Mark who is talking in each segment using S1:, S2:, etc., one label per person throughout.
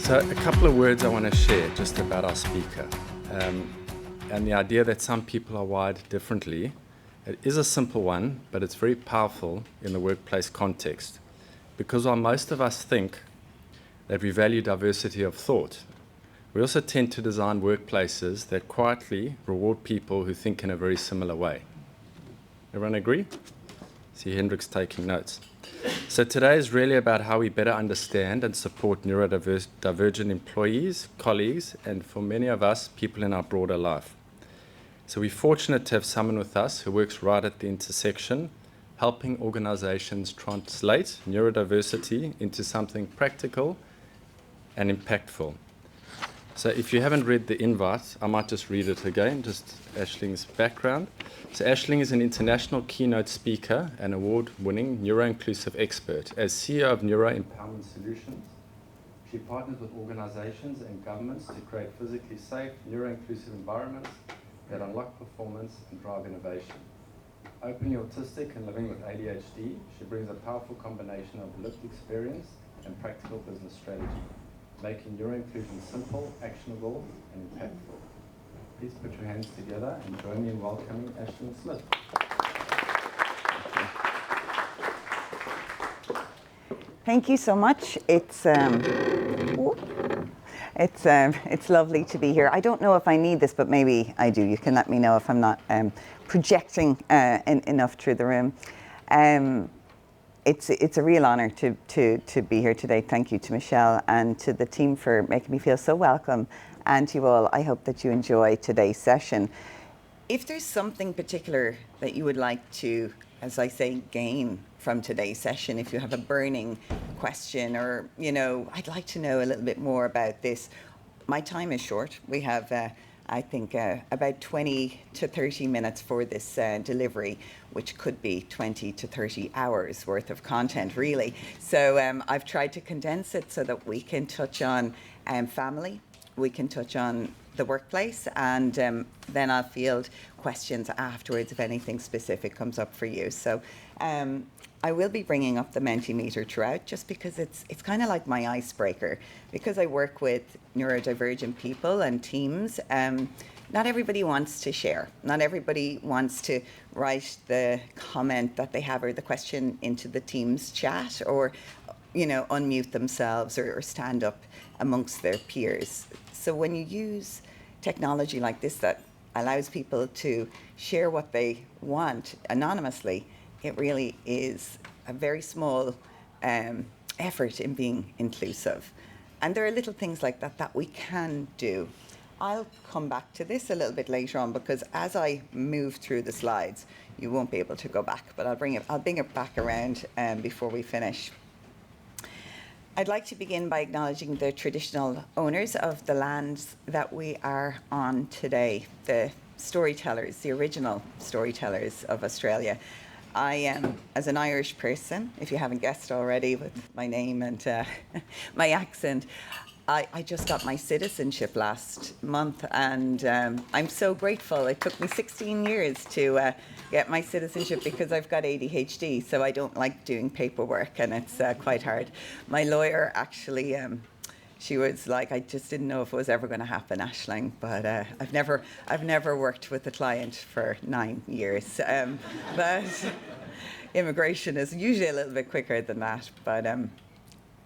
S1: So a couple of words I want to share just about our speaker, and the idea that some people are wired differently. It is a simple one, but it's very powerful in the workplace context, because while most of us think that we value diversity of thought, we also tend to design workplaces that quietly reward people who think in a very similar way. Everyone agree? See Hendrik's taking notes. So today is really about how we better understand and support neurodivergent employees, colleagues, and for many of us, people in our broader life. So we're fortunate to have someone with us who works right at the intersection, helping organizations translate neurodiversity into something practical and impactful. So if you haven't read the invite, I might just read it again, just Aisling's background. So Aisling is an international keynote speaker and award-winning neuro-inclusive expert. As CEO of Neuro Empowerment Solutions, she partners with organizations and governments to create physically safe, neuro-inclusive environments that unlock performance and drive innovation. Openly autistic and living with ADHD, she brings a powerful combination of lived experience and practical business strategy, making neuro-inclusion simple, actionable, and impactful. Please put your hands together and join me in welcoming Aisling Smith.
S2: Thank you so much. It's lovely to be here. I don't know if I need this, but maybe I do. You can let me know if I'm not projecting enough through the room. It's a real honour to be here today. Thank you to Michelle and to the team for making me feel so welcome. And to you all, I hope that you enjoy today's session. If there's something particular that you would like to, as I say, gain from today's session, if you have a burning question or, I'd like to know a little bit more about this. My time is short. We have, I think, about 20 to 30 minutes for this delivery, which could be 20 to 30 hours worth of content, really. So I've tried to condense it so that we can touch on family, we can touch on the workplace, and then I'll field questions afterwards if anything specific comes up for you. So I will be bringing up the Mentimeter throughout, just because it's kind of like my icebreaker. Because I work with neurodivergent people and teams, not everybody wants to share. Not everybody wants to write the comment that they have or the question into the Teams chat, or unmute themselves or stand up amongst their peers. So when you use technology like this that allows people to share what they want anonymously, it really is a very small effort in being inclusive. And there are little things like that we can do. I'll come back to this a little bit later on, because as I move through the slides, you won't be able to go back, but I'll bring it back around before we finish. I'd like to begin by acknowledging the traditional owners of the lands that we are on today, the storytellers, the original storytellers of Australia. I am, as an Irish person, if you haven't guessed already with my name and my accent, I just got my citizenship last month, and I'm so grateful. It took me 16 years to get my citizenship because I've got ADHD, so I don't like doing paperwork, and it's quite hard. My lawyer actually, she was like, I just didn't know if it was ever going to happen, Aisling, but I've never worked with a client for 9 years. But immigration is usually a little bit quicker than that. But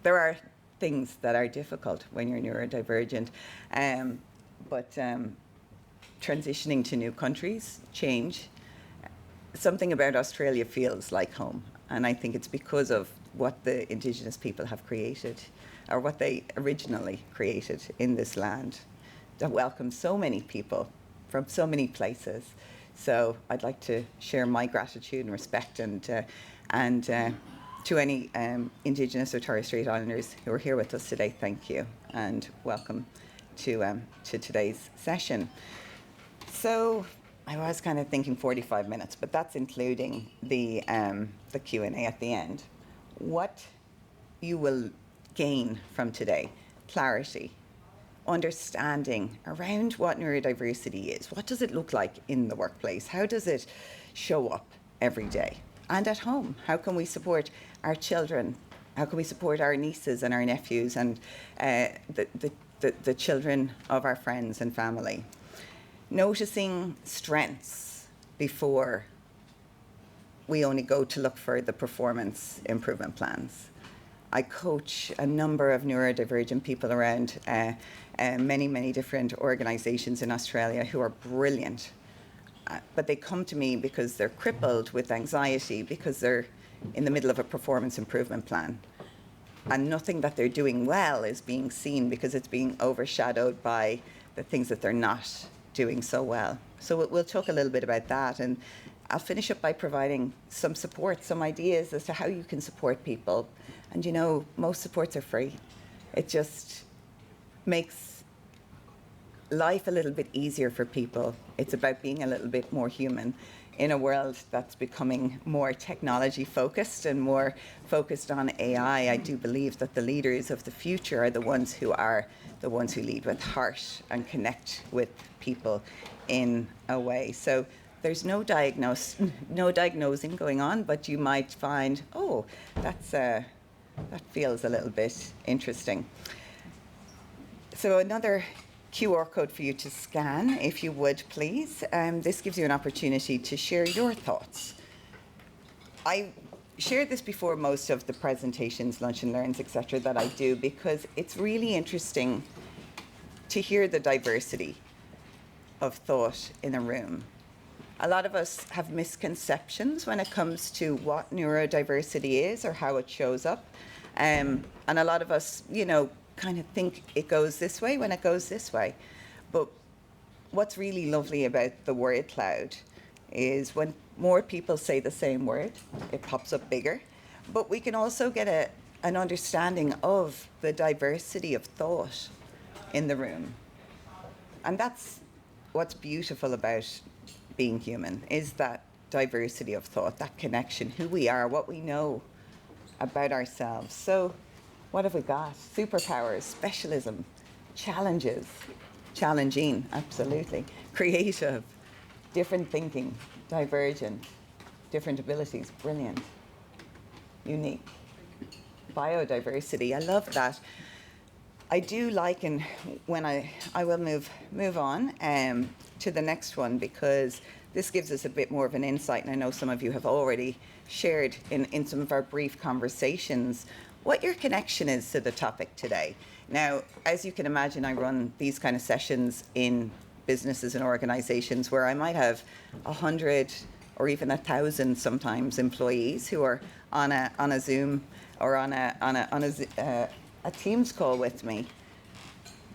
S2: there are things that are difficult when you're neurodivergent. But transitioning to new countries, change. Something about Australia feels like home. And I think it's because of what the Indigenous people have created, or what they originally created in this land, that welcomes so many people from so many places. So I'd like to share my gratitude and respect, and to any Indigenous or Torres Strait Islanders who are here with us today, thank you, and welcome to today's session. So I was kind of thinking 45 minutes, but that's including the Q&A at the end. What you will gain from today: clarity, understanding around what neurodiversity is. What does it look like in the workplace? How does it show up every day? And at home, how can we support our children How can we support our nieces and our nephews and the children of our friends and family? Noticing strengths before we only go to look for the performance improvement plans. I coach a number of neurodivergent people around many, many different organizations in Australia who are brilliant. But they come to me because they're crippled with anxiety because they're in the middle of a performance improvement plan. And nothing that they're doing well is being seen because it's being overshadowed by the things that they're not doing so well. So we'll talk a little bit about that. And I'll finish up by providing some support, some ideas as to how you can support people. And you know, most supports are free. It just makes life a little bit easier for people. It's about being a little bit more human in a world that's becoming more technology focused and more focused on AI. I do believe that the leaders of the future are the ones who lead with heart and connect with people in a way. So there's no diagnosing going on, but you might find, oh, that feels a little bit interesting. So another QR code for you to scan, if you would, please. This gives you an opportunity to share your thoughts. I shared this before most of the presentations, lunch and learns, etc., that I do, because it's really interesting to hear the diversity of thought in a room. A lot of us have misconceptions when it comes to what neurodiversity is or how it shows up. And a lot of us, you know, kind of think it goes this way when it goes this way. But what's really lovely about the word cloud is when more people say the same word, it pops up bigger. But we can also get an understanding of the diversity of thought in the room. And that's what's beautiful about being human, is that diversity of thought, that connection, who we are, what we know about ourselves. So what have we got? Superpowers, specialism, challenges, challenging, absolutely, creative, different thinking, divergent, different abilities, brilliant, unique, biodiversity. I love that. I do like, and when I will move on to the next one, because this gives us a bit more of an insight, and I know some of you have already shared in some of our brief conversations what your connection is to the topic today. Now, as you can imagine, I run these kind of sessions in businesses and organizations where I might have 100 or even 1,000 sometimes employees who are on a Zoom or on a Teams call with me.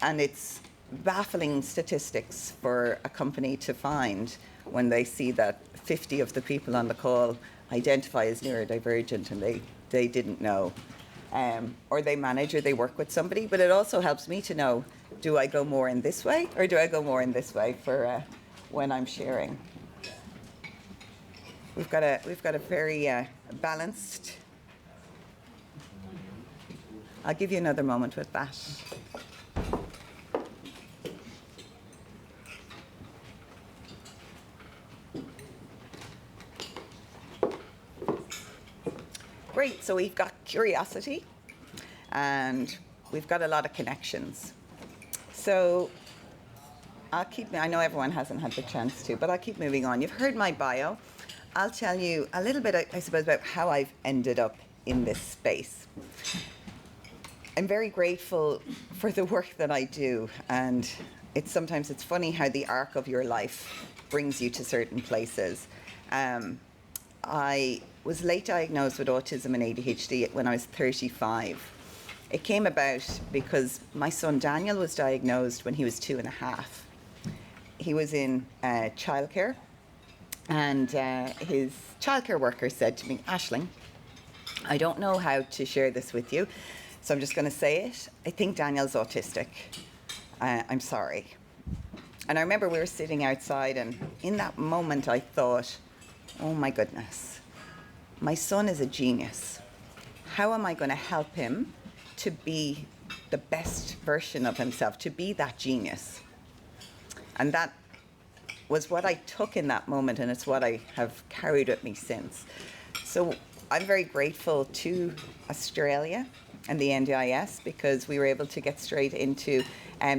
S2: And it's baffling statistics for a company to find when they see that 50 of the people on the call identify as neurodivergent and they didn't know. Or they manage or they work with somebody, but it also helps me to know, do I go more in this way or do I go more in this way for when I'm sharing? We've got a very balanced. I'll give you another moment with that. Great, so we've got curiosity and we've got a lot of connections. So I know everyone hasn't had the chance to, but I'll keep moving on. You've heard my bio. I'll tell you a little bit, I suppose, about how I've ended up in this space. I'm very grateful for the work that I do, and sometimes it's funny how the arc of your life brings you to certain places. I was late diagnosed with autism and ADHD when I was 35. It came about because my son Daniel was diagnosed when he was 2.5. He was in childcare, and his childcare worker said to me, Aisling, I don't know how to share this with you, so I'm just going to say it. I think Daniel's autistic. I'm sorry. And I remember we were sitting outside, and in that moment I thought, oh my goodness, my son is a genius. How am I going to help him to be the best version of himself, to be that genius? And that was what I took in that moment, and it's what I have carried with me since. So I'm very grateful to Australia and the NDIS because we were able to get straight into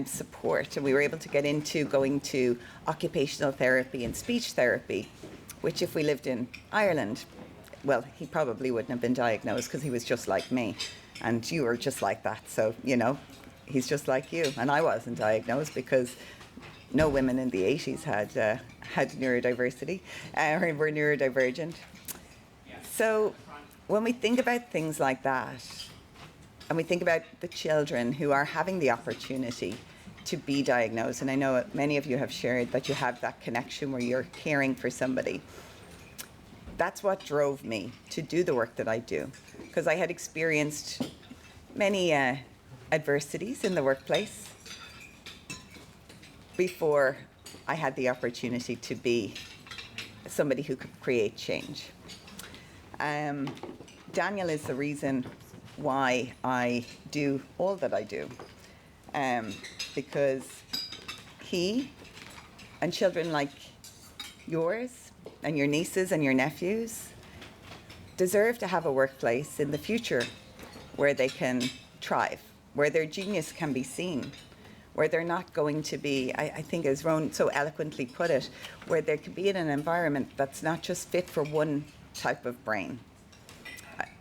S2: support, and we were able to get into going to occupational therapy and speech therapy, which if we lived in Ireland, well, he probably wouldn't have been diagnosed because he was just like me, and you were just like that. So, you know, he's just like you, and I wasn't diagnosed because no women in the 80s had neurodiversity or were neurodivergent. So when we think about things like that, and we think about the children who are having the opportunity to be diagnosed, and I know many of you have shared that you have that connection where you're caring for somebody. That's what drove me to do the work that I do, because I had experienced many adversities in the workplace before I had the opportunity to be somebody who could create change. Daniel is the reason why I do all that I do, because he and children like yours and your nieces and your nephews deserve to have a workplace in the future where they can thrive, where their genius can be seen, where they're not going to be, I think as Rowan so eloquently put it, where they could be in an environment that's not just fit for one type of brain.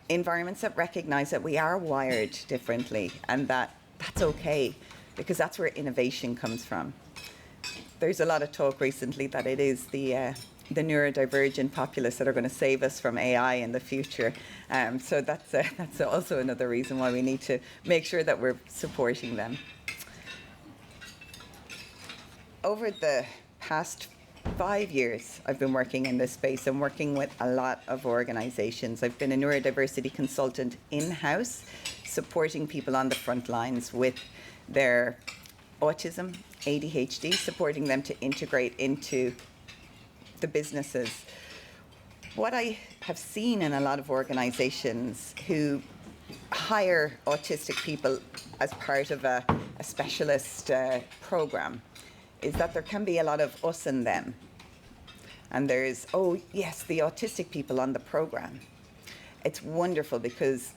S2: Environments that recognize that we are wired differently, and that's okay, because that's where innovation comes from. There's a lot of talk recently that it is the neurodivergent populace that are going to save us from AI in the future. So that's also another reason why we need to make sure that we're supporting them. Over the past 5 years, I've been working in this space and working with a lot of organizations. I've been a neurodiversity consultant in-house, supporting people on the front lines with their autism, ADHD, supporting them to integrate into the businesses. What I have seen in a lot of organizations who hire autistic people as part of a specialist program is that there can be a lot of us and them. And there's, oh yes, the autistic people on the program. It's wonderful because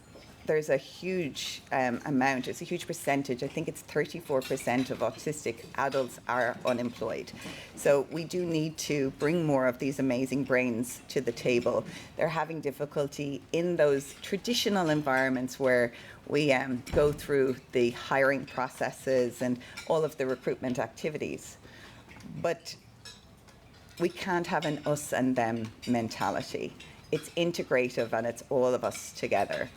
S2: there's a huge amount, it's a huge percentage, I think it's 34% of autistic adults are unemployed. So we do need to bring more of these amazing brains to the table. They're having difficulty in those traditional environments where we go through the hiring processes and all of the recruitment activities. But we can't have an us and them mentality. It's integrative and it's all of us together.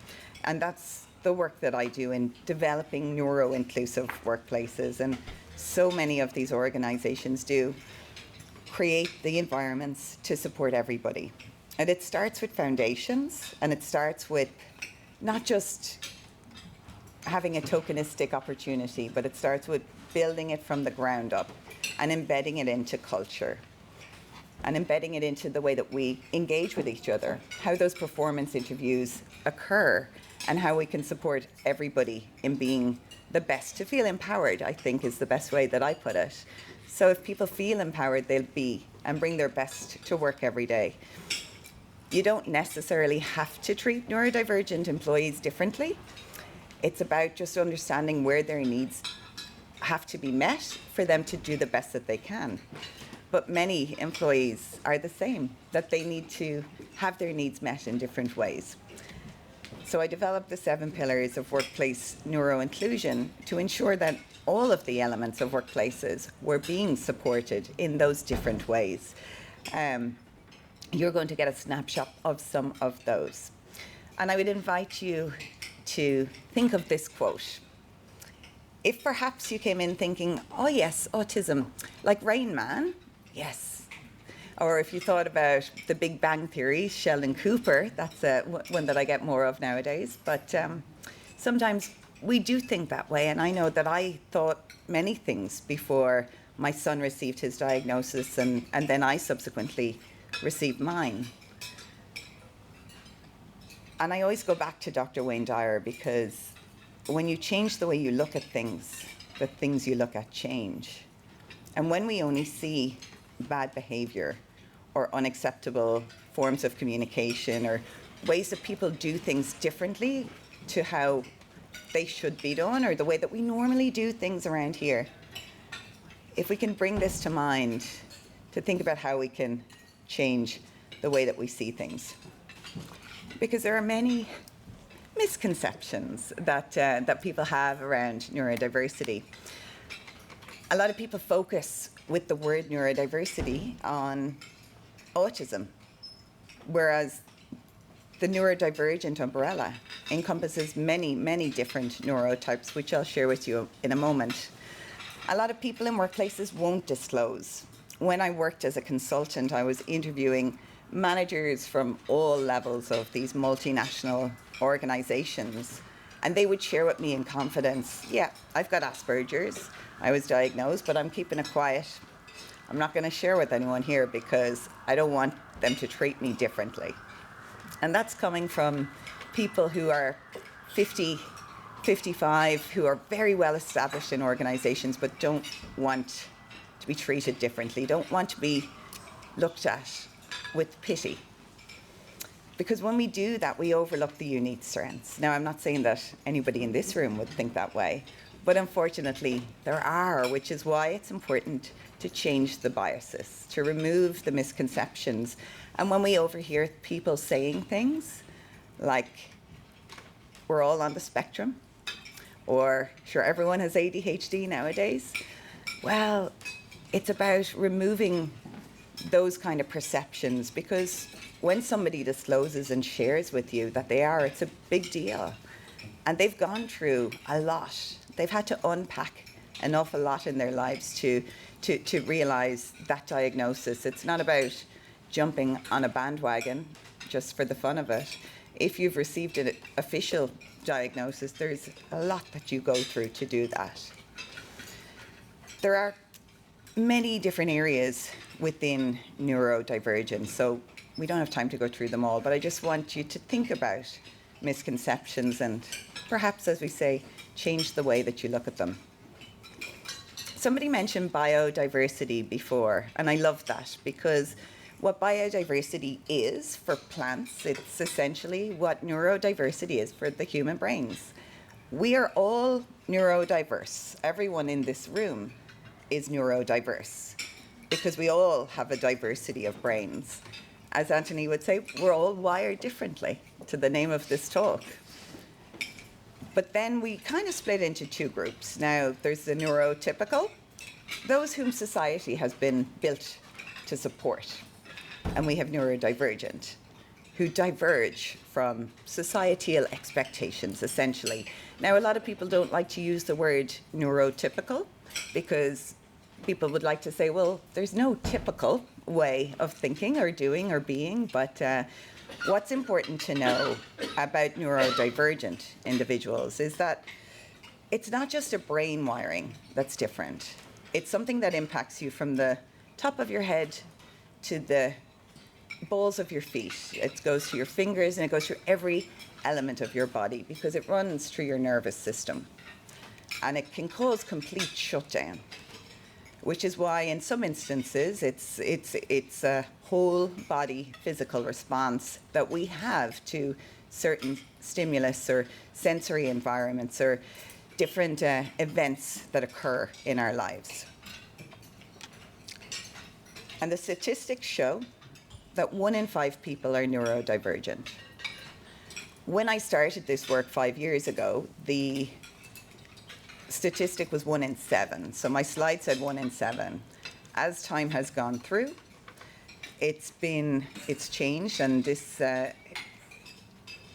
S2: And that's the work that I do in developing neuro-inclusive workplaces. And so many of these organizations do create the environments to support everybody. And it starts with foundations, and it starts with not just having a tokenistic opportunity, but it starts with building it from the ground up and embedding it into culture and embedding it into the way that we engage with each other, how those performance interviews occur, and how we can support everybody in being the best. To feel empowered, I think, is the best way that I put it. So if people feel empowered, they'll be and bring their best to work every day. You don't necessarily have to treat neurodivergent employees differently. It's about just understanding where their needs have to be met for them to do the best that they can. But many employees are the same, that they need to have their needs met in different ways. So I developed the 7 pillars of workplace neuroinclusion to ensure that all of the elements of workplaces were being supported in those different ways. You're going to get a snapshot of some of those. And I would invite you to think of this quote. If perhaps you came in thinking, oh yes, autism, like Rain Man, yes. Or if you thought about the Big Bang Theory, Sheldon Cooper, that's one that I get more of nowadays. But sometimes we do think that way. And I know that I thought many things before my son received his diagnosis, and then I subsequently received mine. And I always go back to Dr. Wayne Dyer, because when you change the way you look at things, the things you look at change. And when we only see bad behavior or unacceptable forms of communication or ways that people do things differently to how they should be done, or the way that we normally do things around here. If we can bring this to mind, to think about how we can change the way that we see things. Because there are many misconceptions that people have around neurodiversity. A lot of people focus with the word neurodiversity on autism, whereas the neurodivergent umbrella encompasses many, many different neurotypes, which I'll share with you in a moment. A lot of people in workplaces won't disclose. When I worked as a consultant, I was interviewing managers from all levels of these multinational organizations, and they would share with me in confidence, yeah, I've got Asperger's, I was diagnosed, but I'm keeping it quiet. I'm not going to share with anyone here because I don't want them to treat me differently. And that's coming from people who are 50, 55, who are very well established in organizations but don't want to be treated differently, don't want to be looked at with pity. Because when we do that, we overlook the unique strengths. Now, I'm not saying that anybody in this room would think that way, but unfortunately there are, which is why it's important to change the biases, to remove the misconceptions. And when we overhear people saying things like, we're all on the spectrum, or sure, everyone has ADHD nowadays, well, it's about removing those kind of perceptions, because when somebody discloses and shares with you that they are, it's a big deal. And they've gone through a lot. They've had to unpack an awful lot in their lives to realise that diagnosis. It's not about jumping on a bandwagon just for the fun of it. If you've received an official diagnosis, there's a lot that you go through to do that. There are many different areas within neurodivergence, so we don't have time to go through them all, but I just want you to think about misconceptions and perhaps, as we say, change the way that you look at them. Somebody mentioned biodiversity before, and I love that, because what biodiversity is for plants, it's essentially what neurodiversity is for the human brains. We are all neurodiverse. Everyone in this room is neurodiverse because we all have a diversity of brains. As Anthony would say, we're all wired differently, to the name of this talk. But then we kind of split into two groups. Now, there's the neurotypical, those whom society has been built to support. And we have neurodivergent, who diverge from societal expectations, essentially. Now, a lot of people don't like to use the word neurotypical because people would like to say, well, there's no typical way of thinking or doing or being, but what's important to know about neurodivergent individuals is that it's not just a brain wiring that's different. It's something that impacts you from the top of your head to the balls of your feet. It goes to your fingers and it goes through every element of your body because it runs through your nervous system. And it can cause complete shutdown, which is why in some instances it's a whole body physical response that we have to certain stimulus or sensory environments or different events that occur in our lives. And the statistics show that 1 in 5 people are neurodivergent. When I started this work 5 years ago, the statistic was 1 in 7. So my slide said 1 in 7. As time has gone through, it's changed, and this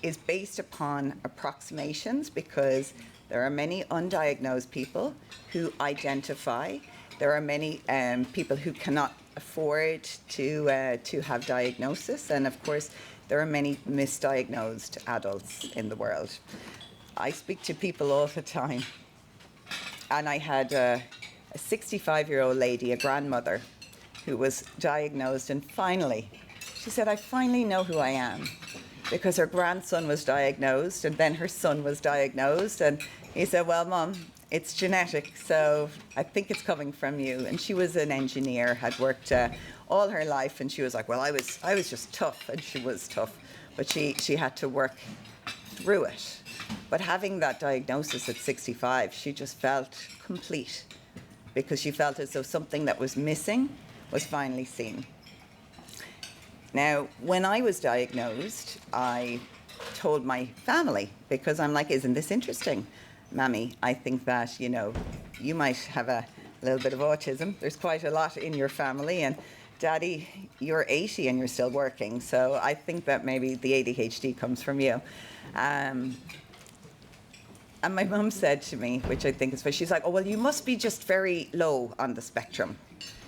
S2: is based upon approximations because there are many undiagnosed people who identify. There are many people who cannot afford to have diagnosis, and of course there are many misdiagnosed adults in the world. I speak to people all the time, and I had a 65-year-old lady, a grandmother, who was diagnosed, and finally, she said, I finally know who I am, because her grandson was diagnosed, and then her son was diagnosed, and he said, well, Mum, it's genetic, so I think it's coming from you. And she was an engineer, had worked all her life, and she was like, well, I was just tough, and she was tough. but she had to work through it. But having that diagnosis at 65, she just felt complete because she felt as though something that was missing was finally seen. Now, when I was diagnosed, I told my family because I'm like, isn't this interesting? Mammy, I think that, you might have a little bit of autism. There's quite a lot in your family. And Daddy, you're 80 and you're still working. So I think that maybe the ADHD comes from you. And my mum said to me, which I think is funny, she's like, oh, well, you must be just very low on the spectrum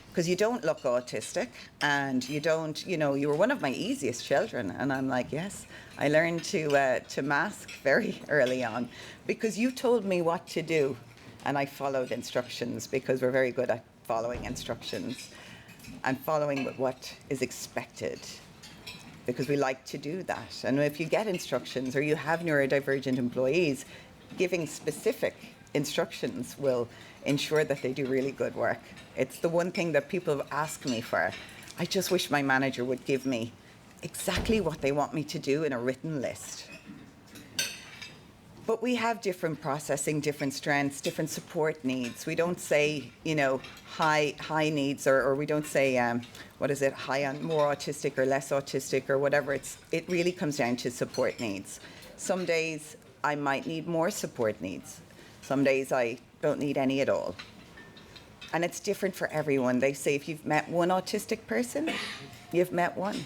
S2: because you don't look autistic and you don't, you were one of my easiest children. And I'm like, yes, I learned to mask very early on because you told me what to do and I followed instructions because we're very good at following instructions and following what is expected because we like to do that. And if you get instructions or you have neurodivergent employees, giving specific instructions will ensure that they do really good work. It's the one thing that people ask me for. I just wish my manager would give me exactly what they want me to do in a written list. But we have different processing, different strengths, different support needs. We don't say, high needs, or we don't say, high on more autistic or less autistic or whatever. It really comes down to support needs. Some days I might need more support needs. Some days I don't need any at all. And it's different for everyone. They say if you've met one autistic person, you've met one.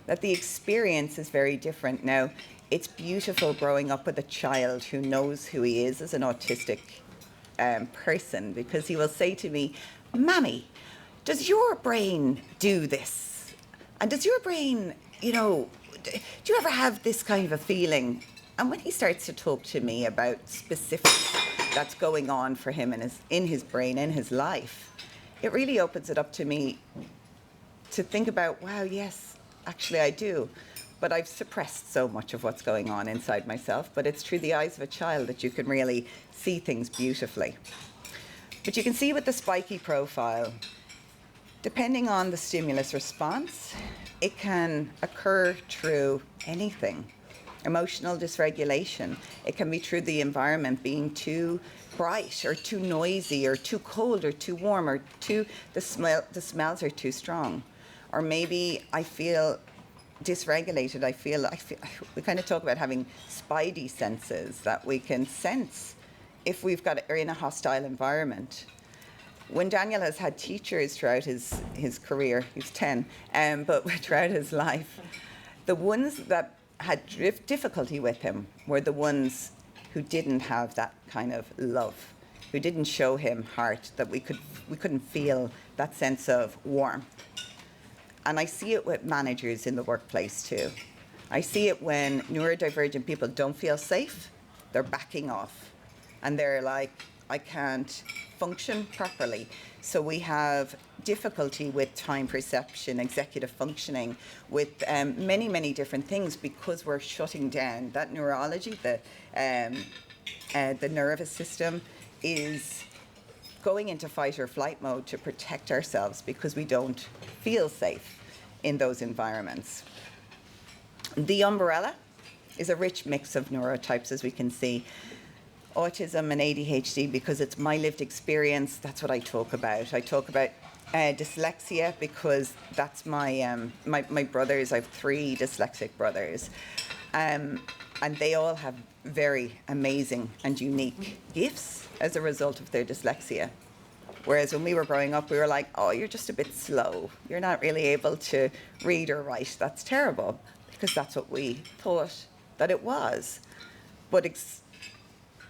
S2: That the experience is very different. Now, it's beautiful growing up with a child who knows who he is as an autistic person because he will say to me, Mammy, does your brain do this? And does your brain, do you ever have this kind of a feeling? And when he starts to talk to me about specifics that's going on for him in his brain, in his life, it really opens it up to me to think about, wow, yes, actually I do. But I've suppressed so much of what's going on inside myself. But it's through the eyes of a child that you can really see things beautifully. But you can see with the spiky profile, depending on the stimulus response, it can occur through anything. Emotional dysregulation. It can be through the environment being too bright or too noisy or too cold or too warm or the smells are too strong. Or maybe I feel dysregulated. I feel we kind of talk about having spidey senses that we can sense if are in a hostile environment. When Daniel has had teachers throughout his career, he's 10, but throughout his life, the ones that had difficulty with him were the ones who didn't have that kind of love, who didn't show him heart, that we couldn't feel that sense of warmth. And I see it with managers in the workplace too. I see it when neurodivergent people don't feel safe, they're backing off. And they're like, I can't function properly. So we have difficulty with time perception, executive functioning, with many, many different things because we're shutting down. That neurology, the nervous system is going into fight or flight mode to protect ourselves because we don't feel safe in those environments. The umbrella is a rich mix of neurotypes, as we can see. Autism and ADHD, because it's my lived experience, that's what I talk about. I talk about dyslexia because that's my brothers. I have 3 dyslexic brothers. And they all have very amazing and unique gifts as a result of their dyslexia. Whereas when we were growing up, we were like, oh, you're just a bit slow. You're not really able to read or write. That's terrible, because that's what we thought that it was. But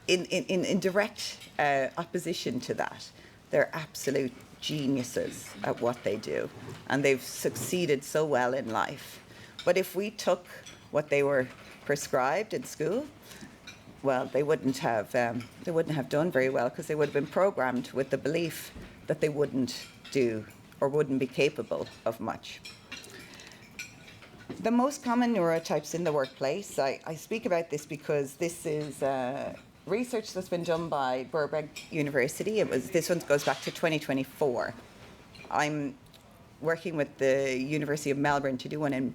S2: in direct opposition to that, they're absolute geniuses at what they do. And they've succeeded so well in life. But if we took what they were prescribed in school, well, they wouldn't have done very well because they would have been programmed with the belief that they wouldn't do or wouldn't be capable of much. The most common neurotypes in the workplace, I speak about this because this is research that's been done by Birkbeck University. This one goes back to 2024. I'm working with the University of Melbourne to do one in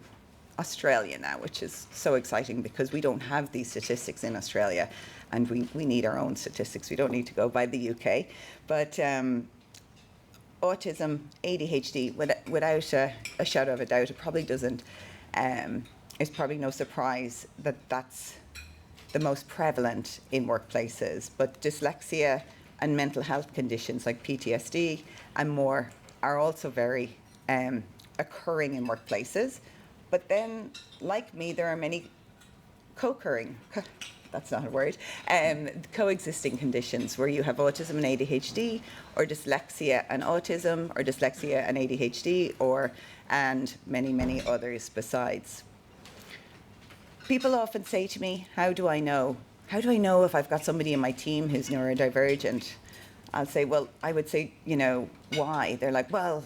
S2: Australia now, which is so exciting because we don't have these statistics in Australia, and we need our own statistics. We don't need to go by the UK. But autism, ADHD, without a shadow of a doubt, it probably doesn't, it's probably no surprise that that's the most prevalent in workplaces. But dyslexia and mental health conditions like PTSD and more are also very occurring in workplaces. But then, like me, there are many co-occurring, that's not a word, coexisting conditions where you have autism and ADHD, or dyslexia and autism, or dyslexia and ADHD, and many, many others besides. People often say to me, how do I know? How do I know if I've got somebody in my team who's neurodivergent? I'll say, well, I would say, why? They're like, well,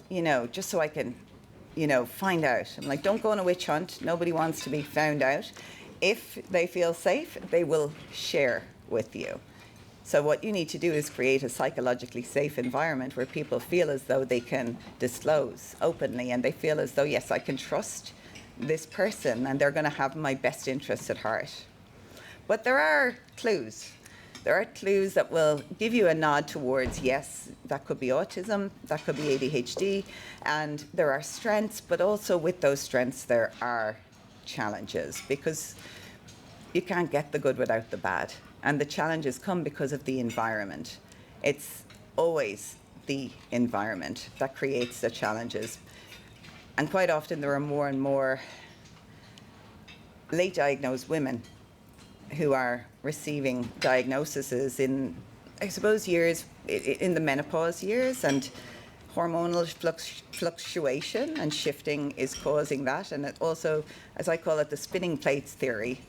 S2: just so I can, find out. I'm like, don't go on a witch hunt. Nobody wants to be found out. If they feel safe, they will share with you. So what you need to do is create a psychologically safe environment where people feel as though they can disclose openly, and they feel as though, yes, I can trust this person and they're going to have my best interests at heart. But there are clues. There are clues that will give you a nod towards, yes, that could be autism, that could be ADHD, and there are strengths, but also with those strengths there are challenges, because you can't get the good without the bad. And the challenges come because of the environment. It's always the environment that creates the challenges. And quite often there are more and more late diagnosed women who are receiving diagnoses in, I suppose, years, in the menopause years, and hormonal fluctuation and shifting is causing that. And it also, as I call it, the spinning plates theory,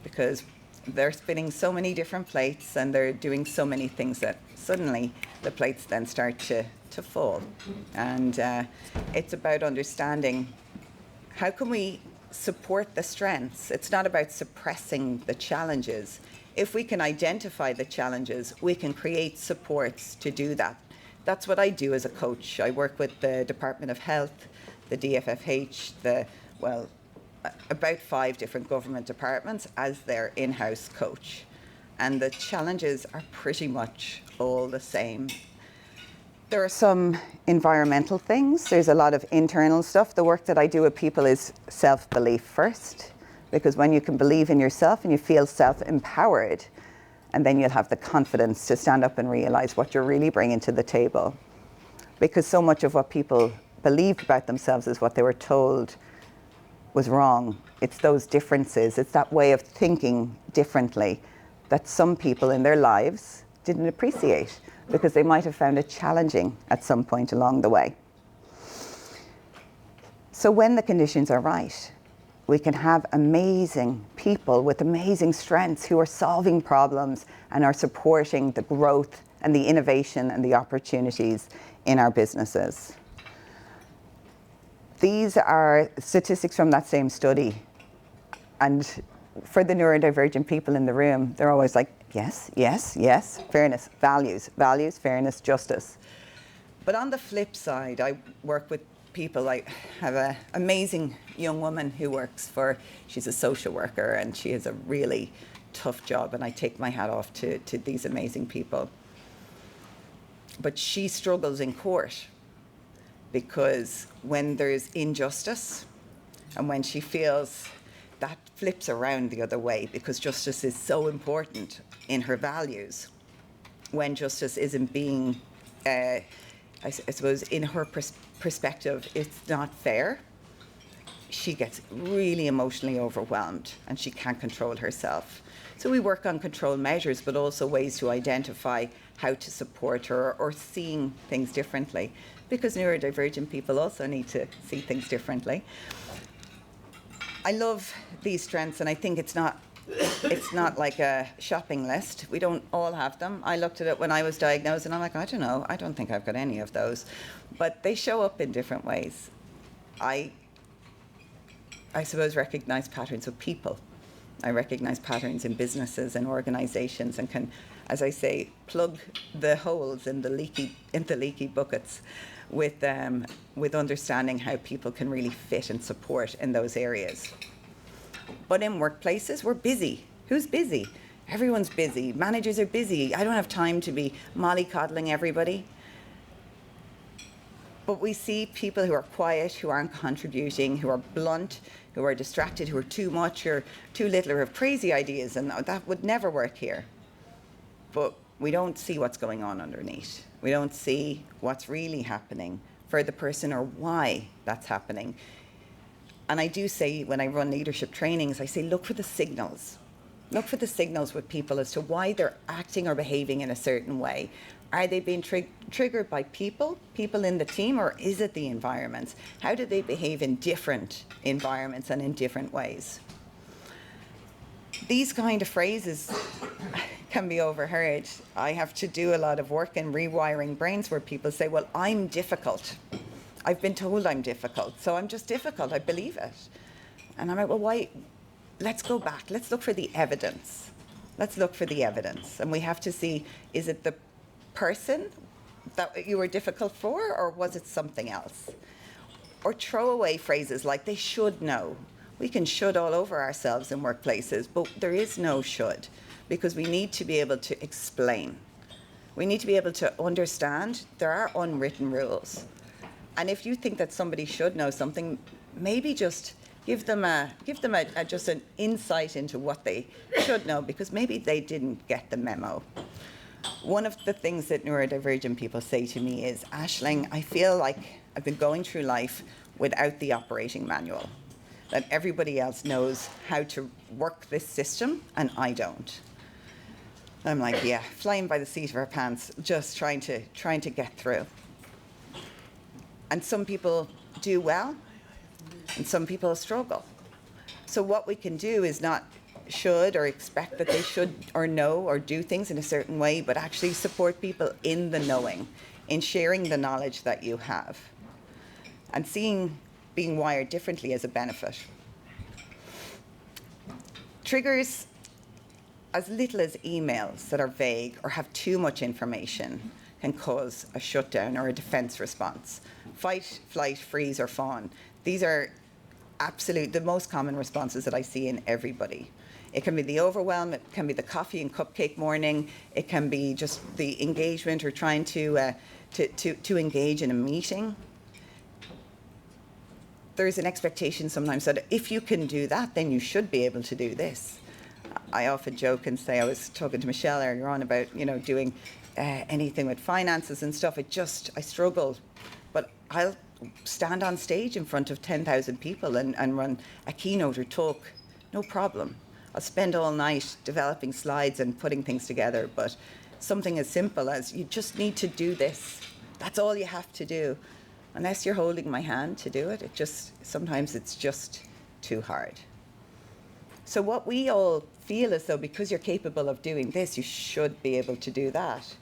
S2: because they're spinning so many different plates and they're doing so many things that suddenly the plates then start to fall. And it's about understanding how can we support the strengths. It's not about suppressing the challenges. If we can identify the challenges, we can create supports to do that. That's what I do as a coach. I work with the Department of Health, the DFFH, about 5 different government departments as their in-house coach. And the challenges are pretty much all the same. There are some environmental things. There's a lot of internal stuff. The work that I do with people is self-belief first, because when you can believe in yourself and you feel self-empowered, and then you'll have the confidence to stand up and realize what you're really bringing to the table. Because so much of what people believed about themselves is what they were told was wrong. It's those differences, it's that way of thinking differently that some people in their lives didn't appreciate, because they might have found it challenging at some point along the way. So when the conditions are right, we can have amazing people with amazing strengths who are solving problems and are supporting the growth and the innovation and the opportunities in our businesses. These are statistics from that same study. And for the neurodivergent people in the room, they're always like, yes, yes, yes, fairness, values, fairness, justice. But on the flip side, I work with people. I have an amazing young woman who works she's a social worker, and she has a really tough job, and I take my hat off to these amazing people. But she struggles in court, because when there's injustice and when she feels that flips around the other way, because justice is so important in her values, when justice isn't being, I suppose, in her perspective, it's not fair, she gets really emotionally overwhelmed and she can't control herself. So we work on control measures, but also ways to identify how to support her, or seeing things differently, because neurodivergent people also need to see things differently. I love these strengths, and I think it's not like a shopping list. We don't all have them. I looked at it when I was diagnosed and I'm like, I don't know, I don't think I've got any of those. But they show up in different ways. I suppose recognize patterns of people I recognize patterns in businesses and organizations and can, as I say, plug the holes in the leaky buckets with understanding how people can really fit and support in those areas. But in workplaces, we're busy. Who's busy? Everyone's busy. Managers are busy. I don't have time to be mollycoddling everybody. But we see people who are quiet, who aren't contributing, who are blunt, who are distracted, who are too much or too little, or have crazy ideas, and that would never work here. But we don't see what's going on underneath. We don't see what's really happening for the person or why that's happening. And I do say, when I run leadership trainings, I say, look for the signals. Look for the signals with people as to why they're acting or behaving in a certain way. Are they being triggered by people in the team, or is it the environments? How do they behave in different environments and in different ways? These kind of phrases can be overheard. I have to do a lot of work in rewiring brains where people say, well, I'm difficult. I've been told I'm difficult, so I'm just difficult. I believe it. And I'm like, well, why? Let's go back. Let's look for the evidence. Let's look for the evidence. And we have to see, is it the person that you were difficult for, or was it something else? Or throw away phrases like they should know. We can should all over ourselves in workplaces, but there is no should, because we need to be able to explain. We need to be able to understand there are unwritten rules. And if you think that somebody should know something, maybe just give them just an insight into what they should know, because maybe they didn't get the memo. One of the things that neurodivergent people say to me is, Aisling, I feel like I've been going through life without the operating manual, that everybody else knows how to work this system and I don't. I'm like, yeah, flying by the seat of our pants, just trying to get through. And some people do well, and some people struggle. So what we can do is not should or expect that they should or know or do things in a certain way, but actually support people in the knowing, in sharing the knowledge that you have, and seeing being wired differently as a benefit. Triggers as little as emails that are vague or have too much information can cause a shutdown or a defense response. Fight, flight, freeze, or fawn. These are the most common responses that I see in everybody. It can be the overwhelm, it can be the coffee and cupcake morning, it can be just the engagement or trying to engage in a meeting. There's an expectation sometimes that if you can do that, then you should be able to do this. I often joke and say, I was talking to Michelle earlier on about, doing anything with finances and stuff. I struggle, but I'll stand on stage in front of 10,000 people and run a keynote or talk, no problem. I'll spend all night developing slides and putting things together, but something as simple as you just need to do this. That's all you have to do. Unless you're holding my hand to do it, sometimes it's just too hard. So what we all feel as though because you're capable of doing this, you should be able to do that.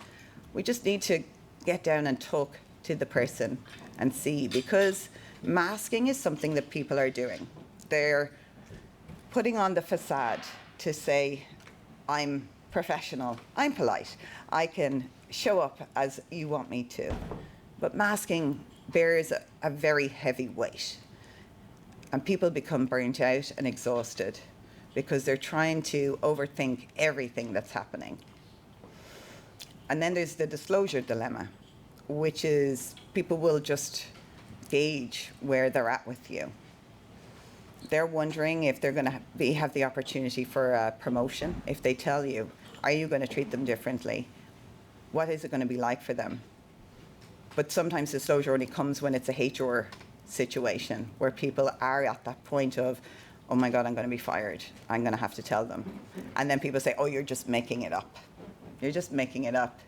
S2: We just need to get down and talk to the person and see, because masking is something that people are doing. They're putting on the facade to say, I'm professional, I'm polite, I can show up as you want me to. But masking bears a very heavy weight. And people become burnt out and exhausted because they're trying to overthink everything that's happening. And then there's the disclosure dilemma, which is people will just gauge where they're at with you. They're wondering if they're going to have the opportunity for a promotion. If they tell you, are you going to treat them differently? What is it going to be like for them? But sometimes disclosure only comes when it's a HR situation where people are at that point of, oh my God, I'm going to be fired. I'm going to have to tell them. And then people say, oh, you're just making it up. You're just making it up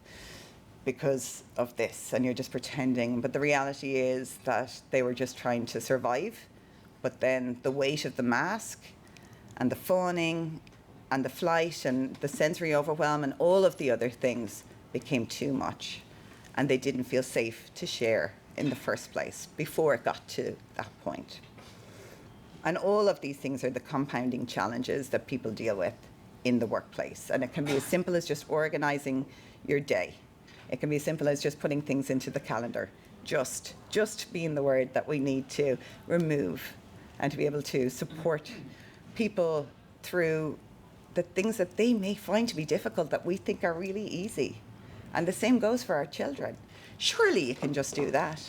S2: because of this, and you're just pretending. But the reality is that they were just trying to survive. But then the weight of the mask and the fawning and the flight and the sensory overwhelm and all of the other things became too much. And they didn't feel safe to share in the first place before it got to that point. And all of these things are the compounding challenges that people deal with in the workplace. And it can be as simple as just organizing your day. It can be as simple as just putting things into the calendar. Just being the word that we need to remove, and to be able to support people through the things that they may find to be difficult that we think are really easy. And the same goes for our children. Surely you can just do that.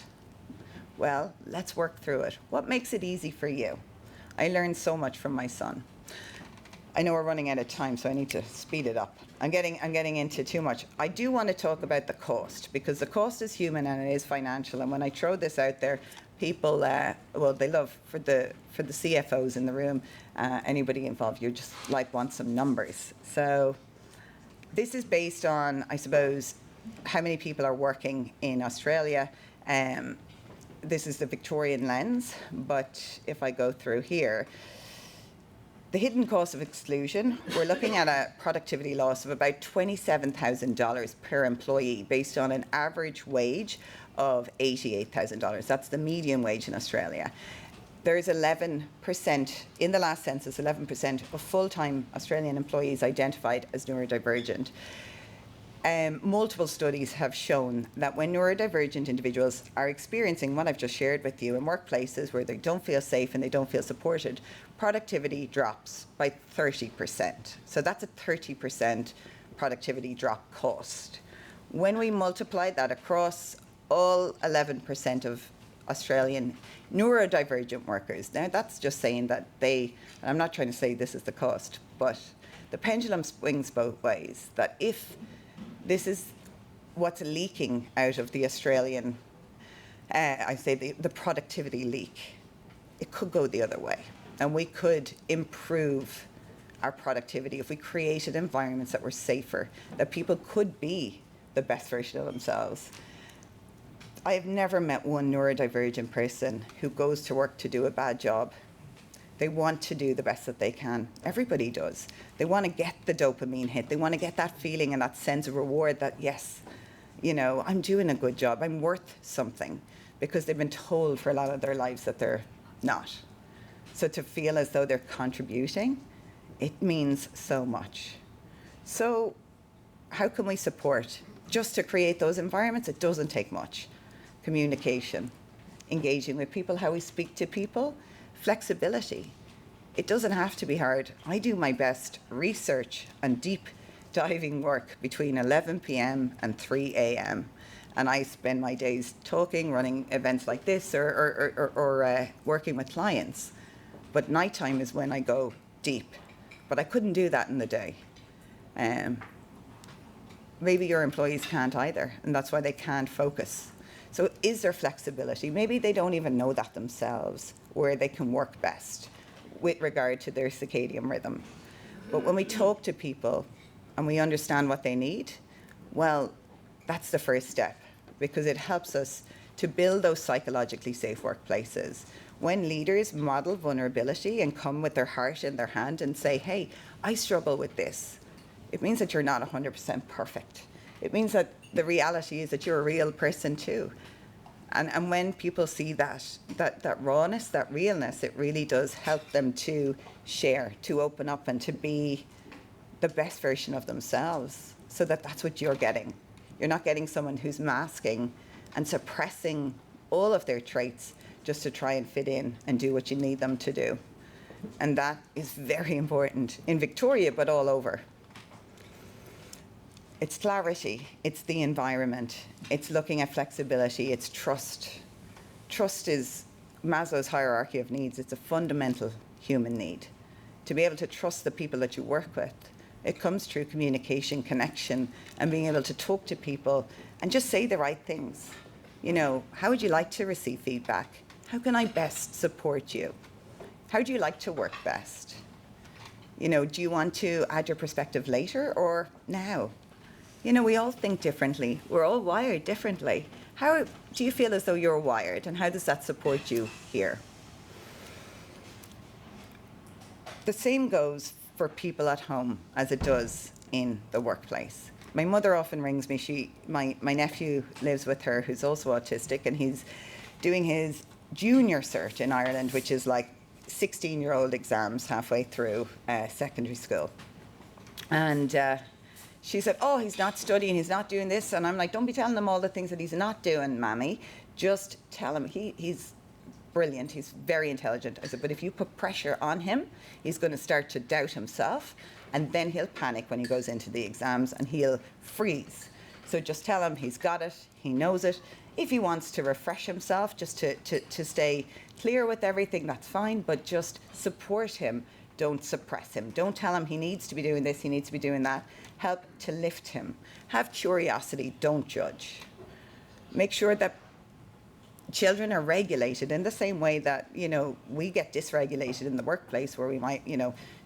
S2: Well, let's work through it. What makes it easy for you? I learned so much from my son. I know we're running out of time, so I need to speed it up. I'm getting into too much. I do want to talk about the cost, because the cost is human and it is financial. And when I throw this out there, people, they love, for the CFOs in the room, anybody involved, you just want some numbers. So this is based on, I suppose, how many people are working in Australia. This is the Victorian lens, but if I go through here, the hidden cost of exclusion, we're looking at a productivity loss of about $27,000 per employee based on an average wage of $88,000. That's the median wage in Australia. There is 11%, in the last census, 11% of full-time Australian employees identified as neurodivergent. Multiple studies have shown that when neurodivergent individuals are experiencing what I've just shared with you in workplaces where they don't feel safe and they don't feel supported, productivity drops by 30%. So that's a 30% productivity drop cost. When we multiply that across all 11% of Australian neurodivergent workers, now that's just saying that and I'm not trying to say this is the cost, but the pendulum swings both ways, that if this is what's leaking out of the Australian, the productivity leak, it could go the other way. And we could improve our productivity if we created environments that were safer, that people could be the best version of themselves. I have never met one neurodivergent person who goes to work to do a bad job. They want to do the best that they can. Everybody does. They want to get the dopamine hit. They want to get that feeling and that sense of reward that, yes, I'm doing a good job. I'm worth something, because they've been told for a lot of their lives that they're not. So to feel as though they're contributing, it means so much. So how can we support? Just to create those environments, it doesn't take much. Communication, engaging with people, how we speak to people, flexibility. It doesn't have to be hard. I do my best research and deep diving work between 11 p.m. and 3 a.m. And I spend my days talking, running events like this, or working with clients. But nighttime is when I go deep. But I couldn't do that in the day. Maybe your employees can't either, and that's why they can't focus. So is there flexibility? Maybe they don't even know that themselves, where they can work best with regard to their circadian rhythm. But when we talk to people and we understand what they need, well, that's the first step, because it helps us to build those psychologically safe workplaces. When leaders model vulnerability and come with their heart in their hand and say, hey, I struggle with this, it means that you're not 100% perfect. It means that the reality is that you're a real person too. And when people see that rawness, that realness, it really does help them to share, to open up, and to be the best version of themselves, so that that's what you're getting. You're not getting someone who's masking and suppressing all of their traits just to try and fit in and do what you need them to do. And that is very important in Victoria, but all over. It's clarity, it's the environment, it's looking at flexibility, it's trust. Trust is Maslow's hierarchy of needs. It's a fundamental human need. To be able to trust the people that you work with, it comes through communication, connection, and being able to talk to people and just say the right things. How would you like to receive feedback? How can I best support you? How do you like to work best? Do you want to add your perspective later or now? We all think differently. We're all wired differently. How do you feel as though you're wired, and how does that support you here? The same goes for people at home as it does in the workplace. My mother often rings me. My nephew lives with her, who's also autistic, and he's doing his junior cert in Ireland, which is like 16-year-old exams halfway through secondary school. And she said, oh, he's not studying, he's not doing this. And I'm like, don't be telling him all the things that he's not doing, Mammy. Just tell him he's brilliant, he's very intelligent. I said, but if you put pressure on him, he's going to start to doubt himself, and then he'll panic when he goes into the exams and he'll freeze. So just tell him he's got it, he knows it. If he wants to refresh himself, just to stay clear with everything, that's fine, but just support him. Don't suppress him. Don't tell him he needs to be doing this, he needs to be doing that. Help to lift him. Have curiosity, don't judge. Make sure that children are regulated in the same way that, we get dysregulated in the workplace where we might,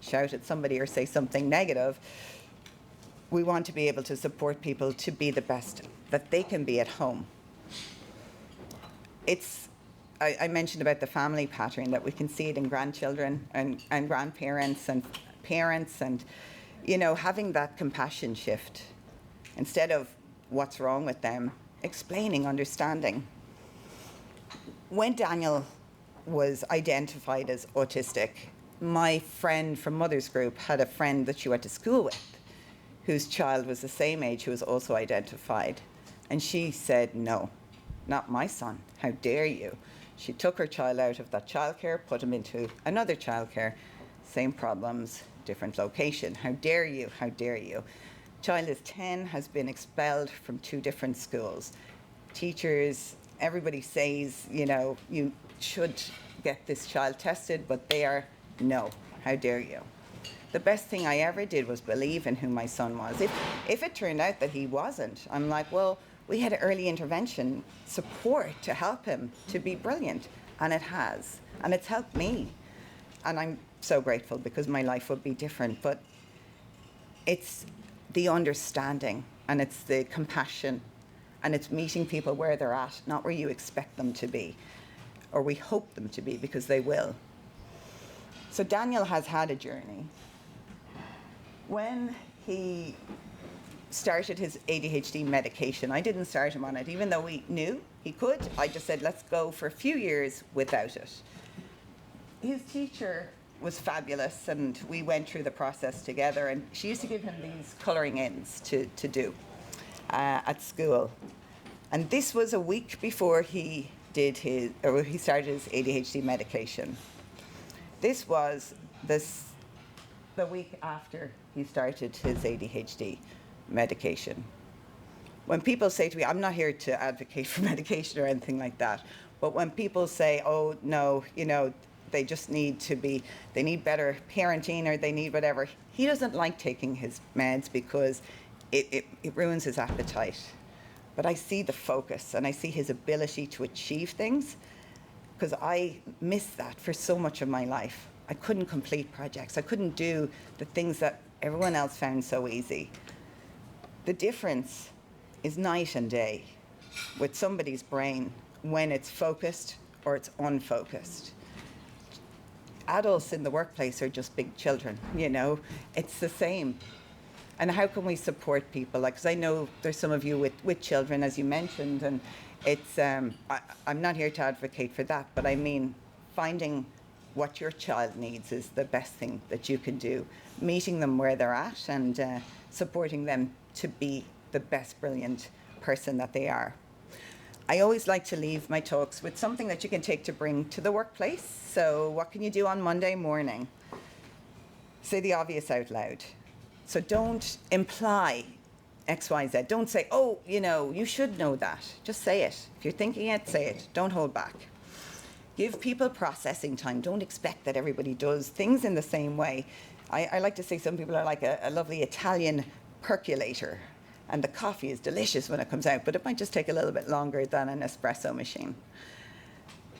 S2: shout at somebody or say something negative. We want to be able to support people to be the best that they can be at home. I mentioned about the family pattern, that we can see it in grandchildren and grandparents and parents, and, having that compassion shift. Instead of what's wrong with them, explaining, understanding. When Daniel was identified as autistic, my friend from Mother's Group had a friend that she went to school with whose child was the same age who was also identified. And she said, no, not my son. How dare you? She took her child out of that childcare, put him into another childcare, same problems, different location. How dare you? How dare you? Child is 10, has been expelled from 2 different schools. Teachers, everybody says, you should get this child tested, but they are, no, how dare you? The best thing I ever did was believe in who my son was. If it turned out that he wasn't, I'm like, well, we had early intervention support to help him to be brilliant, and it has, and it's helped me. And I'm so grateful, because my life would be different, but it's the understanding, and it's the compassion, and it's meeting people where they're at, not where you expect them to be, or we hope them to be, because they will. So Daniel has had a journey. When he started his ADHD medication, I didn't start him on it, even though we knew he could. I just said, let's go for a few years without it. His teacher was fabulous, and we went through the process together, and she used to give him these colouring ins to do at school. And this was a week before he started his ADHD medication. This was the week after he started his ADHD medication. When people say to me, I'm not here to advocate for medication or anything like that, but when people say, oh no, they just need they need better parenting, or they need whatever, he doesn't like taking his meds because it ruins his appetite. But I see the focus, and I see his ability to achieve things, because I missed that for so much of my life. I couldn't complete projects. I couldn't do the things that everyone else found so easy. The difference is night and day with somebody's brain when it's focused or it's unfocused. Adults in the workplace are just big children, it's the same. And how can we support people? Because I know there's some of you with children, as you mentioned, and it's, I'm not here to advocate for that, but I mean, finding what your child needs is the best thing that you can do. Meeting them where they're at, and supporting them to be the best, brilliant person that they are. I always like to leave my talks with something that you can take to bring to the workplace. So what can you do on Monday morning? Say the obvious out loud. So don't imply X, Y, Z. Don't say, oh, you should know that. Just say it. If you're thinking it, say it. Don't hold back. Give people processing time. Don't expect that everybody does things in the same way. I like to say some people are like a lovely Italian percolator, and the coffee is delicious when it comes out, but it might just take a little bit longer than an espresso machine.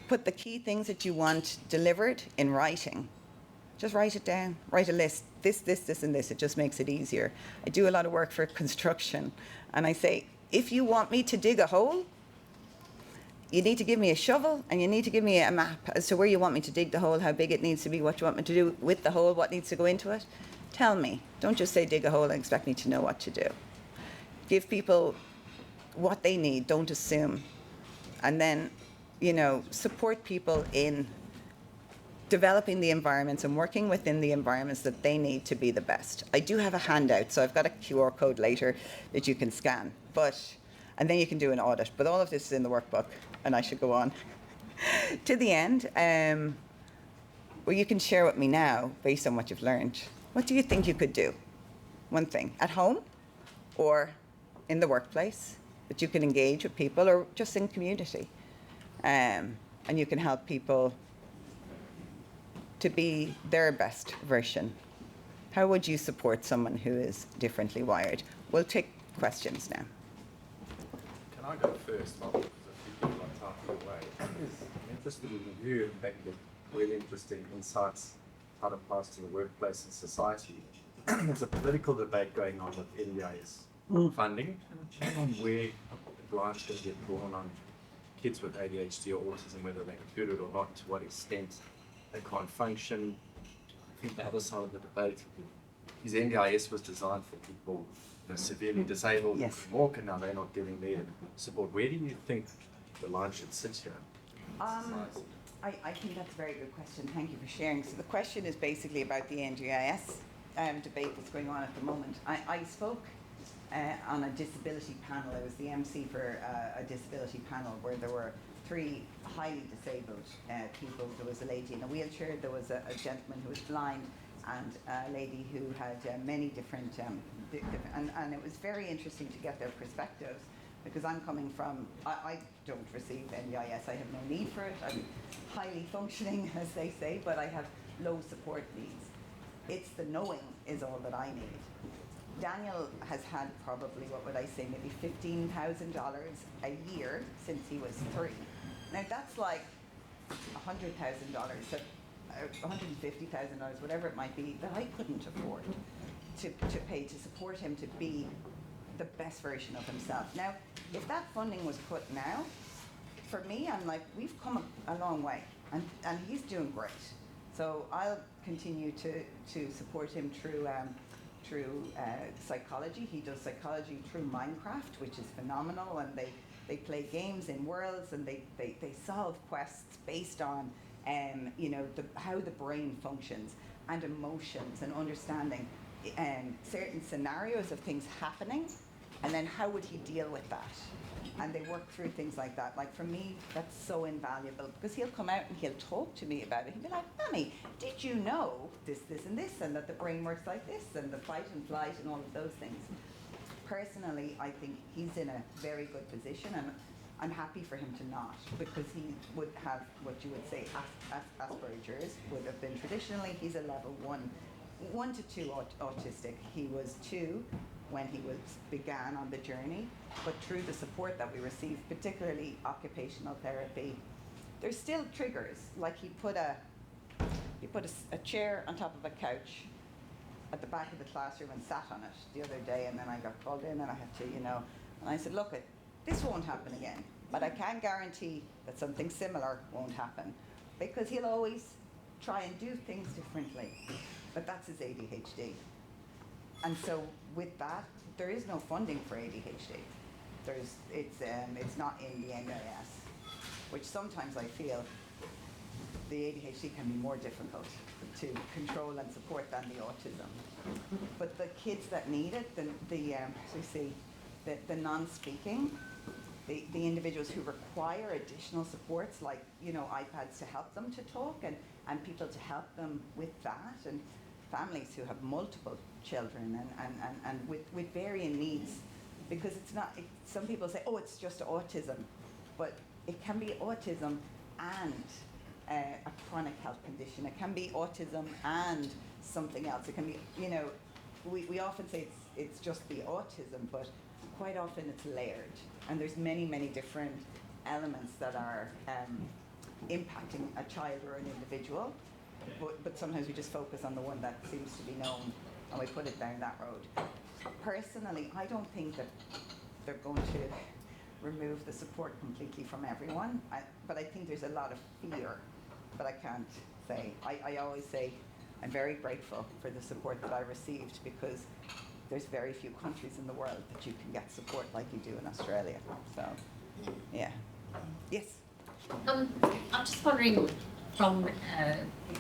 S2: Put the key things that you want delivered in writing. Just write it down. Write a list. This, and this. It just makes it easier. I do a lot of work for construction, and I say, if you want me to dig a hole, you need to give me a shovel, and you need to give me a map as to where you want me to dig the hole, how big it needs to be, what you want me to do with the hole, what needs to go into it. Tell me. Don't just say dig a hole and expect me to know what to do. Give people what they need. Don't assume. And then, support people in developing the environments and working within the environments that they need to be the best. I do have a handout, so I've got a QR code later that you can scan, and then you can do an audit. But all of this is in the workbook, and I should go on to the end, where you can share with me now, based on what you've learned, what do you think you could do? One thing, at home or in the workplace, that you can engage with people, or just in community, and you can help people to be their best version. How would you support someone who is differently wired? We'll take questions now.
S1: Can I go first, Bob? Because a few people are typing away. I'm interested in the view and making really interesting insights how to pass to the workplace and society. There's a political debate going on with NDIS funding and on where the grant's going to get drawn on kids with ADHD or autism, whether they're included or not, to what extent they can't function. I think the other side of the debate is NDIS was designed for people severely disabled,
S2: Yes.
S1: who can walk, and now they're not getting their support. Where do you think the line should sit here?
S2: I think that's a very good question. Thank you for sharing. So the question is basically about the NDIS debate that's going on at the moment. I spoke on a disability panel. I was the MC for a disability panel where there were 3 highly disabled people. There was a lady in a wheelchair, there was a gentleman who was blind, and a lady who had many different, and it was very interesting to get their perspectives, because I'm coming from, I don't receive NDIS, I have no need for it, I'm highly functioning, as they say, but I have low support needs. It's the knowing is all that I need. Daniel has had probably, what would I say, maybe $15,000 a year since he was 3. Now that's like $100,000, so $150,000, whatever it might be, that I couldn't afford to pay to support him to be the best version of himself. Now, if that funding was put now, for me, I'm like, we've come a long way, and he's doing great. So I'll continue to support him through psychology. He does psychology through Minecraft, which is phenomenal, and they play games in worlds, and they solve quests based on how the brain functions and emotions, and understanding certain scenarios of things happening, and then how would he deal with that. And they work through things like that. Like for me, that's so invaluable, because he'll come out and he'll talk to me about it. He'll be like, Mommy, did you know this, and this, and that the brain works like this, and the fight and flight and all of those things. Personally, I think he's in a very good position, and I'm happy for him to not, because he would have what you would say Asperger's would have been traditionally. He's a level 1 to 2 autistic. He was 2 when he began on the journey, but through the support that we received, particularly occupational therapy, there's still triggers. Like he put a chair on top of a couch at the back of the classroom and sat on it the other day, and then I got called in and I had to, and I said, look, this won't happen again, but I can guarantee that something similar won't happen, because he'll always try and do things differently, but that's his ADHD. And so with that, there is no funding for ADHD. It's not in the NDIS, which sometimes I feel the ADHD can be more difficult to control and support than the autism. But the kids that need it, the non-speaking, the individuals who require additional supports, like iPads to help them to talk, and people to help them with that, and families who have multiple children and with varying needs, because it's not. Some people say, oh, it's just autism, but it can be autism and a chronic health condition. It can be autism and something else. It can be, we often say it's just the autism, but quite often it's layered, and there's many, many different elements that are impacting a child or an individual, but sometimes we just focus on the one that seems to be known, and we put it down that road. Personally, I don't think that they're going to remove the support completely from everyone, but I think there's a lot of fear, but I can't say. I always say I'm very grateful for the support that I received, because there's very few countries in the world that you can get support like you do in Australia. So, yeah. Yes?
S3: I'm just wondering, from a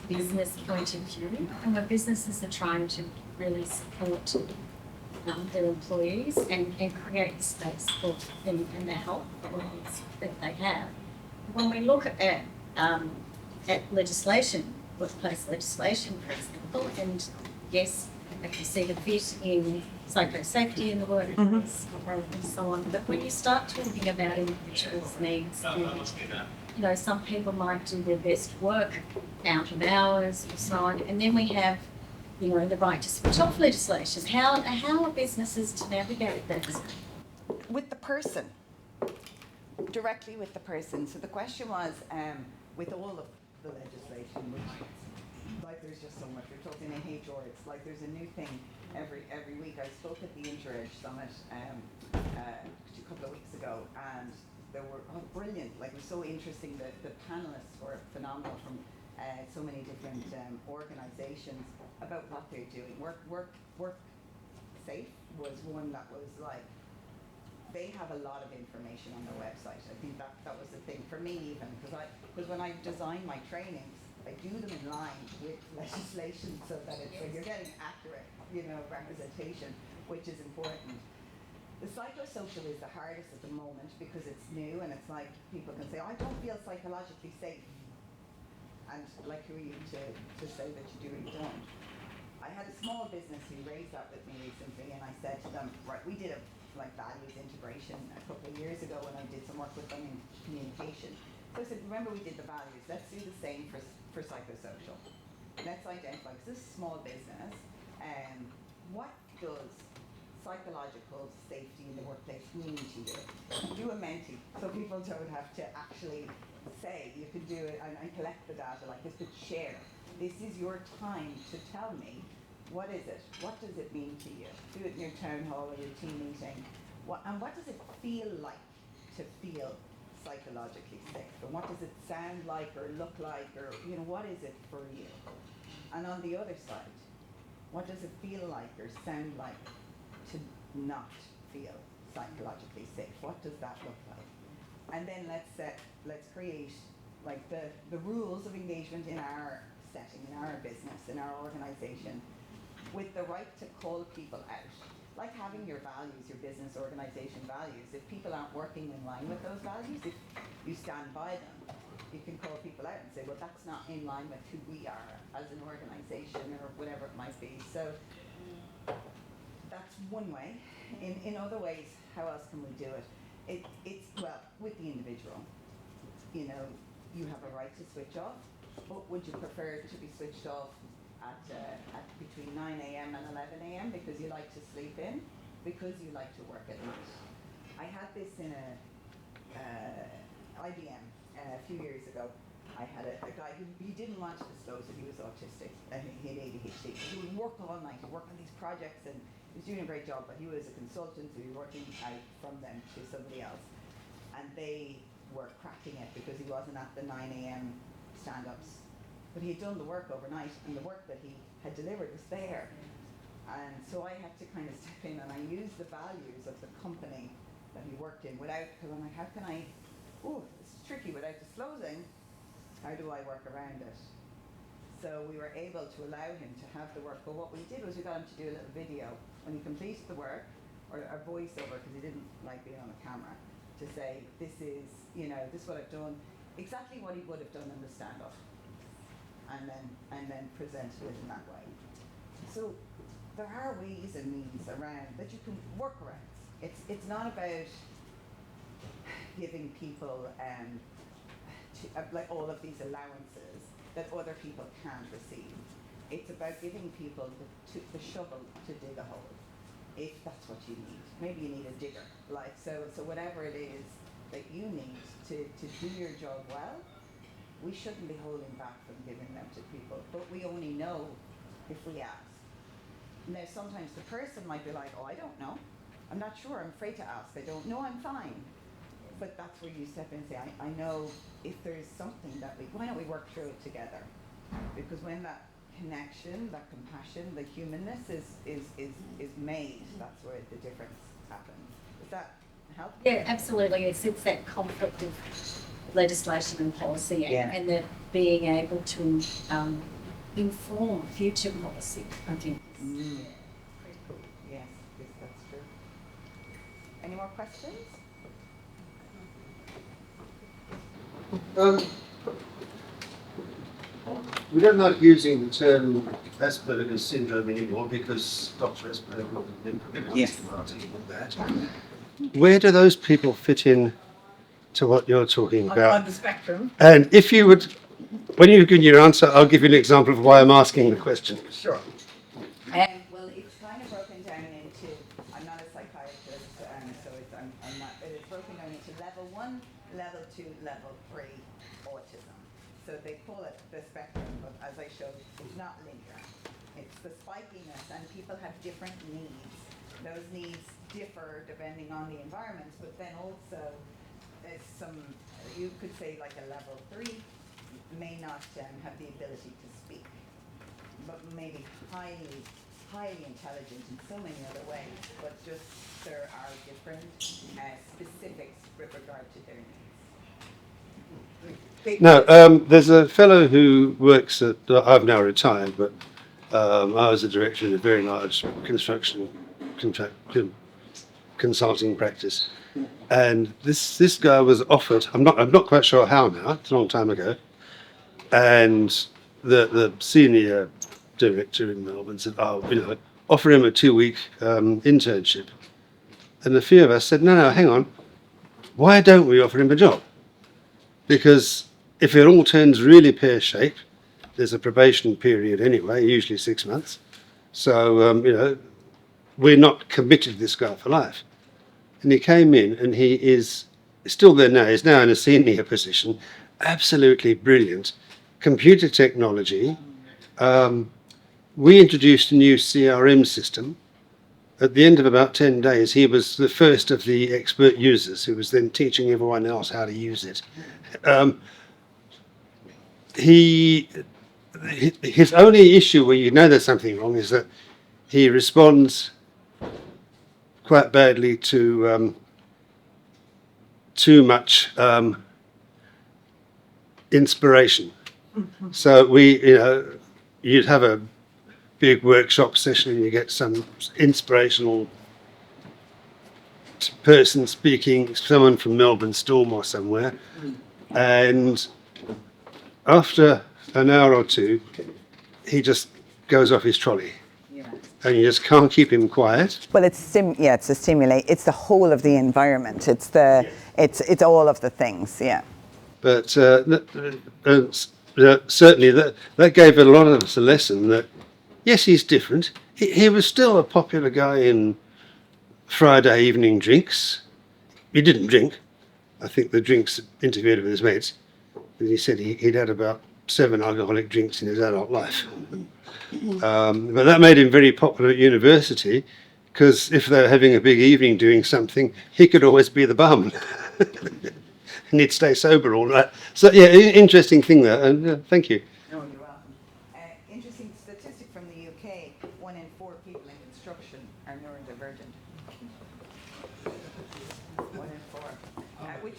S3: business point of view, and where businesses are trying to really support their employees and create space for them and the help and needs that they have. When we look at legislation, workplace legislation, for example, and yes, I can see the fit in psycho-safety in the workplace and so on. But when you start talking about individuals' needs, and, some people might do their best work out of hours or so on, and then we have, the right to switch off legislation. How are businesses to navigate that?
S2: With the person, directly with the person. So the question was, with all of the legislation, which like there's just so much. We're talking in HR, it's like there's a new thing every week. I spoke at the InterEdge Summit a couple of weeks ago, and there were brilliant. Like it was so interesting. The panelists were phenomenal from so many different organisations about what they're doing. Work Safe was one that was like. They have a lot of information on their website. I think that was the thing for me, even because when I design my trainings, I do them in line with legislation so that so you're getting accurate, representation, which is important. The psychosocial is the hardest at the moment because it's new and it's like people can say, oh, I don't feel psychologically safe, and like who are you to say that you do or you don't? I had a small business who raised that with me recently, and I said to them, right, we did a values integration a couple of years ago when I did some work with them in communication. So I said, remember we did the values, let's do the same for psychosocial. Let's identify, because this is a small business, what does psychological safety in the workplace mean to you? Do a Menti, so people don't have to actually say, you can do it and collect the data like this, but share. This is your time to tell me, what is it? What does it mean to you? Do it in your town hall or your team meeting. And what does it feel like to feel psychologically safe? And what does it sound like or look like, or what is it for you? And on the other side, what does it feel like or sound like to not feel psychologically safe? What does that look like? And then let's create like the rules of engagement in our setting, in our business, in our organization, with the right to call people out. Like having your values, your business organization values. If people aren't working in line with those values, if you stand by them, you can call people out and say, well, that's not in line with who we are as an organization or whatever it might be. So that's one way. In other ways, how else can we do it? It's with the individual. You have a right to switch off, but would you prefer to be switched off at between 9 a.m. and 11 a.m. because you like to sleep in, because you like to work at night? I had this in IBM a few years ago. I had a guy who he didn't want to disclose that he was autistic and he had ADHD. He would work all night, he'd work on these projects, and he was doing a great job, but he was a consultant, so he was working out from them to somebody else. And they were cracking it because he wasn't at the 9 a.m. stand-ups. But he had done the work overnight, and the work that he had delivered was there. And so I had to kind of step in, and I used the values of the company that he worked in because I'm like, how can I, this is tricky, without disclosing, how do I work around it? So we were able to allow him to have the work, but what we did was we got him to do a little video when he completed the work, or a voiceover, because he didn't like being on the camera, to say, this is what I've done, exactly what he would have done in the stand-up. And then presented it in that way. So there are ways and means around that you can work around. It's not about giving people like all of these allowances that other people can't receive. It's about giving people the shovel to dig a hole, if that's what you need. Maybe you need a digger. So whatever it is that you need to do your job well, we shouldn't be holding back from giving them to people, but we only know if we ask. Now, sometimes the person might be like, oh, I don't know. I'm not sure, I'm afraid to ask. I don't know, I'm fine. But that's where you step in and say, I know if there's something why don't we work through it together? Because when that connection, that compassion, the humanness is made, that's where the difference happens. Does that help?
S3: Yeah, absolutely. It's that conflict of legislation and policy
S2: Yeah.
S3: and that being able to inform future policy, I think. Critical.
S2: Yes, that's true. Any more questions?
S4: We don't like using the term Asperger's syndrome anymore because Dr. Asperger wasn't implemented
S2: Yes.
S4: with that. Where do those people fit in to what you're talking
S2: On
S4: about?
S2: the spectrum?
S4: And if you would, when you give your answer, I'll give you an example of why I'm asking the question.
S2: Sure. Well, it's kind of broken down into, I'm not a psychiatrist, so I'm not, it is broken down into level 1, level 2, level 3 autism. So they call it the spectrum, but as I showed, it's not linear. It's the spikiness, and people have different needs. Those needs differ depending on the environments, but then also there's some, you could say like a level 3 may not have the ability to speak, but maybe highly intelligent in so many other ways, but just there are different specifics with regard to their needs.
S4: No, there's a fellow who works at, I've now retired, but I was a director in a very large construction consulting practice. And this guy was offered, I'm not quite sure how now, it's a long time ago, and the senior director in Melbourne said, offer him a 2-week internship. And a few of us said, no, hang on, why don't we offer him a job? Because if it all turns really pear-shaped, there's a probation period anyway, usually 6 months. So, we're not committed to this guy for life. And he came in and he is still there now. He's now in a senior position, absolutely brilliant. Computer technology. We introduced a new CRM system. At the end of about 10 days, he was the first of the expert users who was then teaching everyone else how to use it. His only issue where you know there's something wrong is that he responds quite badly to too much inspiration. So you'd have a big workshop session and you get some inspirational person speaking, someone from Melbourne Storm or somewhere, and after an hour or two, he just goes off his trolley. And you just can't keep him quiet.
S2: Well, it's a stimulate. It's the whole of the environment. It's it's all of the things. Yeah.
S4: But certainly that gave a lot of us a lesson that yes, he's different. He was still a popular guy in Friday evening drinks. He didn't drink. I think the drinks interfered with his mates. And he said he'd had about 7 alcoholic drinks in his adult life. But that made him very popular at university because if they were having a big evening doing something, he could always be the barman. And he'd stay sober all night. So, yeah, interesting thing there. And thank you.
S2: No, you're welcome. Interesting statistic from the UK, 1 in 4 people in construction are neurodivergent. 1 in 4. Which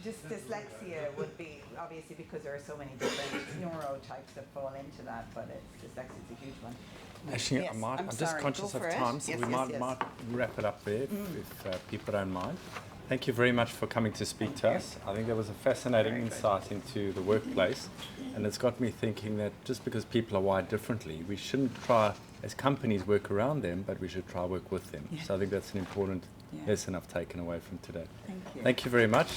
S2: just dyslexia would be, obviously because there are so many different neurotypes that fall into that, but dyslexia is a huge one.
S1: Actually,
S2: Yes,
S1: I'm just
S2: sorry,
S1: conscious
S2: go
S1: of
S2: for it.
S1: time, so
S2: Yes,
S1: we
S2: yes, yes.
S1: might wrap it up there if people don't mind. Thank you very much for coming to speak to us. I think there was a fascinating insight into the workplace, and it's got me thinking that just because people are wired differently, we shouldn't try, as companies, work around them, but we should try work with them.
S2: Yeah.
S1: So I think that's an important
S2: Yeah.
S1: lesson I've taken away from today.
S2: Thank you.
S1: Thank you very much.